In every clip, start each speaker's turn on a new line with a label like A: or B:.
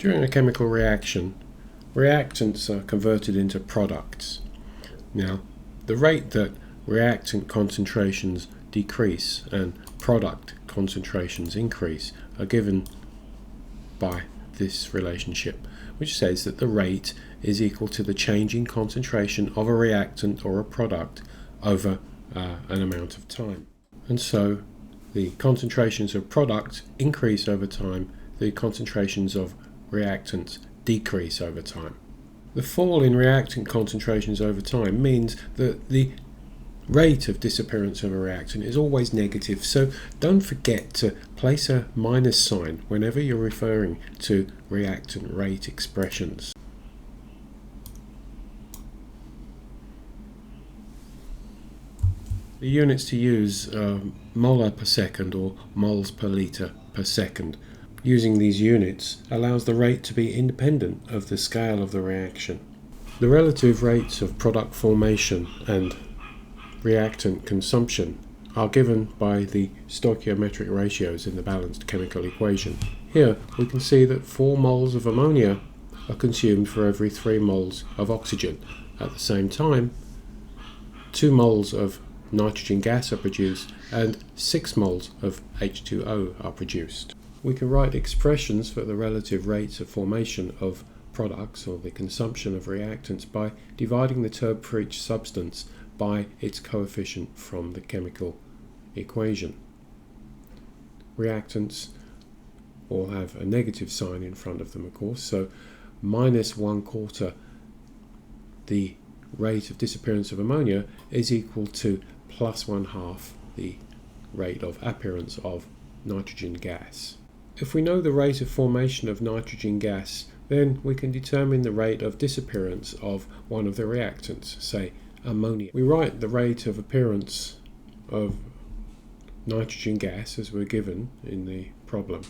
A: During a chemical reaction, reactants are converted into products. Now, the rate that reactant concentrations decrease and product concentrations increase are given by this relationship, which says that the rate is equal to the change in concentration of a reactant or a product over an amount of time. And so the concentrations of products increase over time, the concentrations of reactants decrease over time. The fall in reactant concentrations over time means that the rate of disappearance of a reactant is always negative, so don't forget to place a minus sign whenever you're referring to reactant rate expressions. The units to use are molar per second or moles per litre per second. Using these units allows the rate to be independent of the scale of the reaction. The relative rates of product formation and reactant consumption are given by the stoichiometric ratios in the balanced chemical equation. Here we can see that 4 moles of ammonia are consumed for every 3 moles of oxygen. At the same time, 2 moles of nitrogen gas are produced and 6 moles of H2O are produced. We can write expressions for the relative rates of formation of products or the consumption of reactants by dividing the term for each substance by its coefficient from the chemical equation. Reactants all have a negative sign in front of them, of course, so minus 1/4 the rate of disappearance of ammonia is equal to plus 1/2 the rate of appearance of nitrogen gas. If we know the rate of formation of nitrogen gas, then we can determine the rate of disappearance of one of the reactants, say ammonia. We write the rate of appearance of nitrogen gas as we're given in the problem,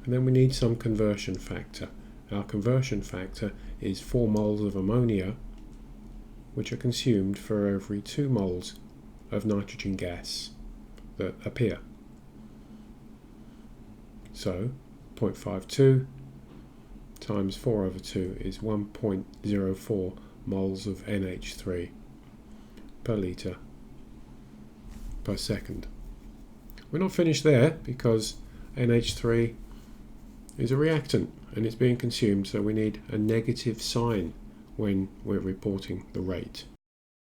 A: and then we need some conversion factor. Our conversion factor is 4 moles of ammonia, which are consumed for every 2 moles of nitrogen gas that appear. So 0.52 times 4/2 is 1.04 moles of NH3 per litre per second. We're not finished there because NH3 is a reactant and it's being consumed, so we need a negative sign when we're reporting the rate.